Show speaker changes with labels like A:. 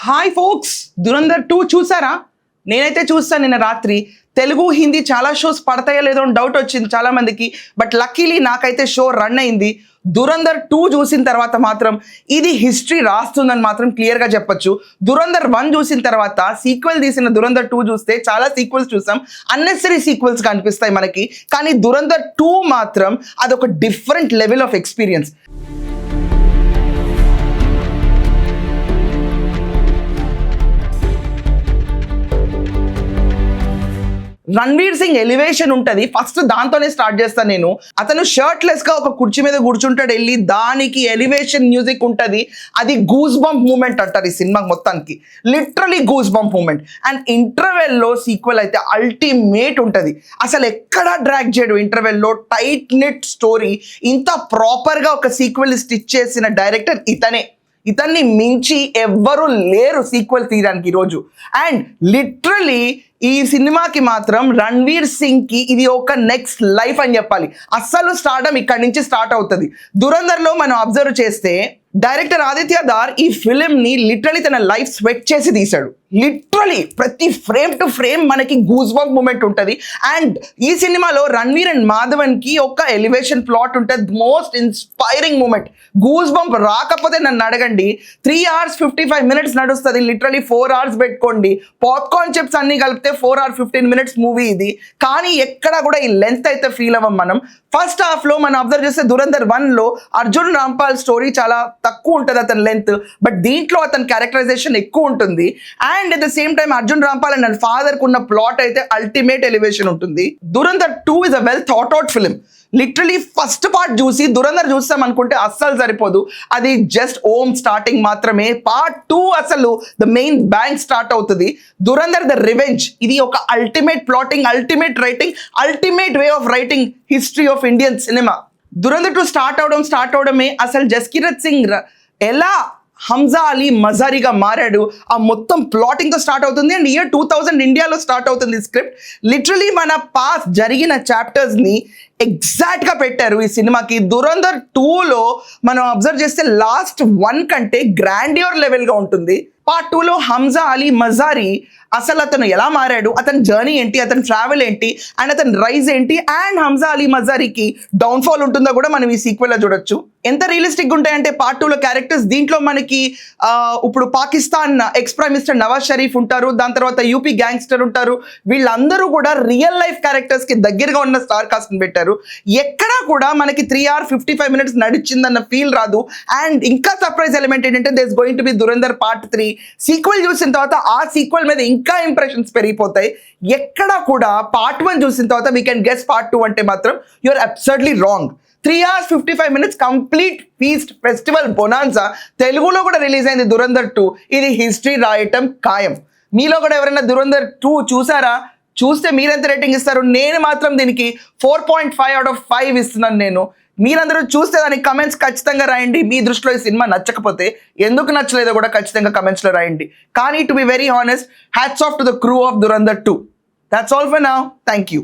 A: Hi folks, Dhurandhar 2 చూసారా? నేనైతే చూస్తాను. నిన్న రాత్రి తెలుగు హిందీ చాలా షోస్ పడతాయో లేదో అని డౌట్ వచ్చింది చాలా మందికి. బట్ లక్కీలీ నాకైతే షో రన్ అయింది. దురంధర్ 2 చూసిన తర్వాత మాత్రం ఇది హిస్టరీ రాస్తుందని మాత్రం క్లియర్గా చెప్పొచ్చు. దురంధర్ 1 చూసిన తర్వాత సీక్వెల్ తీసిన దురంధర్ 2 చూస్తే చాలా సీక్వెల్స్ చూసాం, అన్నెసరీ సీక్వెల్స్ కనిపిస్తాయి మనకి. కానీ దురంధర్ 2 మాత్రం అదొక different level of experience. Ranveer Singh elevation ఉంటుంది, ఫస్ట్ దాంతోనే స్టార్ట్ చేస్తాను నేను. అతను షర్ట్లెస్ గా ఒక కుర్చీ మీద కూర్చుంటాడు వెళ్ళి, దానికి ఎలివేషన్ మ్యూజిక్ ఉంటుంది. అది గూస్ బంప్ మూమెంట్ అంటారు ఈ సినిమా మొత్తానికి, literally goose bump moment. And interval లో సీక్వెల్ అయితే అల్టిమేట్ ఉంటుంది. అసలు ఎక్కడా డ్రాగ్ చేయడు ఇంటర్వెల్ లో, టైట్ నెట్ స్టోరీ. ఇంత ప్రాపర్ గా ఒక సీక్వెల్ స్టిచ్ చేసిన డైరెక్టర్ ఇతన్ని మించి ఎవ్వరూ లేరు సీక్వెల్ తీయడానికి ఈరోజు. అండ్ లిటరలీ ఈ సినిమాకి మాత్రం రణ్వీర్ సింగ్ కి ఇది ఒక నెక్స్ట్ లైఫ్ అని చెప్పాలి. అస్సలు స్టార్డమ్ ఇక్కడ నుంచి స్టార్ట్ అవుతుంది. దురంధర్ లో మనం అబ్జర్వ్ చేస్తే డైరెక్టర్ ఆదిత్య దార్ ఈ ఫిలిం ని లిటరలీ తన లైఫ్ స్వెట్ చేసి తీశాడు. లిటరలీ ప్రతి ఫ్రేమ్ టు ఫ్రేమ్ మనకి గూస్ బంప్ మూమెంట్ ఉంటుంది. అండ్ ఈ సినిమాలో రణ్వీర్ అండ్ మాధవన్ కి ఒక ఎలివేషన్ ప్లాట్ ఉంటుంది, most inspiring moment. Goose bump రాకపోతే నన్ను అడగండి. 3 hours 55 minutes నడుస్తుంది, లిటరలీ 4 hours పెట్టుకోండి. పాప్కార్న్ చిప్స్ అన్ని కలిపితే 4 hours 15 minutes మూవీ ఇది. కానీ ఎక్కడ కూడా ఈ లెంత్ అయితే ఫీల్ అవ్వం మనం. ఫస్ట్ హాఫ్ లో మనం అబ్జర్వ్ చేస్తే దురంధర్ 1 లో అర్జున్ రాంపాల్ స్టోరీ చాలా తక్కువ ఉంటుంది అతని లెంత్, బట్ దీంట్లో అతని క్యారెక్టరైజేషన్ ఎక్కువ ఉంటుంది. And at the same time Arjun Rampal and father కున్న ప్లాట్ అయితే అల్టిమేట్ ఎలివేషన్ ఉంటుంది. Dhurandhar 2 is a well thought out film. Literally first part చూసి దురంధర్ చూస్తాం అనుకుంటే అస్సలు సరిపోదు, అది జస్ట్ ఓమ్ స్టార్టింగ్ మాత్రమే. పార్ట్ 2 అసలు ద మెయిన్ బ్యాంక్ స్టార్ట్ అవుతుంది. దురంధర్ ద రివెంజ్, ఇది ఒక ultimate plotting, ultimate writing, ultimate way of writing history of Indian cinema. Dhurandhar 2 start అవడమే అసలు జస్కిరత్ సింగ్ ఎలా హంజా అలీ మజారీగా మారాడు, ఆ మొత్తం ప్లాటింగ్ తో స్టార్ట్ అవుతుంది. అండ్ ఇయర్ 2000 ఇండియాలో స్టార్ట్ అవుతుంది స్క్రిప్ట్. లిటరలీ మన పాస్ట్ జరిగిన చాప్టర్స్ ని ఎగ్జాక్ట్ గా పెట్టారు ఈ సినిమాకి. దురంధర్ 2లో మనం అబ్జర్వ్ చేస్తే లాస్ట్ 1 కంటే గ్రాండియర్ లెవెల్ గా ఉంటుంది. పార్ట్ 2లో హంజా అలీ మజారీ అసలు అతను ఎలా మారాడు, అతని జర్నీ ఏంటి, అతని ట్రావెల్ ఏంటి, అండ్ అతని రైజ్ ఏంటి, అండ్ హంజా అలీ మజారీకి డౌన్ఫాల్ ఉంటుందో కూడా మనం ఈ సీక్వెల్లో చూడొచ్చు. ఎంత రియలిస్టిక్గా ఉంటాయంటే పార్ట్ 2లో క్యారెక్టర్స్, దీంట్లో మనకి ఇప్పుడు Pakistan X prime minister Nawaz Sharif ఉంటారు, దాని తర్వాత యూపీ గ్యాంగ్స్టర్ ఉంటారు. వీళ్ళందరూ కూడా రియల్ లైఫ్ క్యారెక్టర్స్ కి దగ్గరగా ఉన్న స్టార్ కాస్ట్ ని పెట్టారు. ఎక్కడా కూడా మనకి 3 hours 55 minutes నడిచిందన్న ఫీల్ రాదు. అండ్ ఇంకా సర్ప్రైజ్ ఎలిమెంట్ ఏంటంటే there is going to be Dhurandhar part 3. Sequel చూసిన తర్వాత ఆ సీక్వెల్ మీద ఇంకా ఇంప్రెషన్స్ పెరిగిపోతాయి. ఎక్కడా కూడా పార్ట్ 1 చూసిన తర్వాత వీ కెన్ గెస్ పార్ట్ 2 అంటే మాత్రం you're absurdly wrong. 3 hours 55 minutes complete feast festival bonanza. తెలుగులో కూడా రిలీజ్ అయింది దురంధర్ 2. ఇది హిస్టరీ రాయటం ఖాయం. మీలో కూడా ఎవరైనా దురంధర్ 2 చూసారా? చూస్తే మీరెంత రేటింగ్ ఇస్తారు? నేను మాత్రం దీనికి 4.5 out of 5 ఇస్తున్నాను నేను. మీరందరూ చూస్తే దానికి కమెంట్స్ ఖచ్చితంగా రాయండి. మీ దృష్టిలో ఈ సినిమా నచ్చకపోతే ఎందుకు నచ్చలేదో కూడా ఖచ్చితంగా కమెంట్స్లో రాయండి. కానీ to be very honest, hats off to the crew of Dhurandhar 2. That's all for now. Thank you.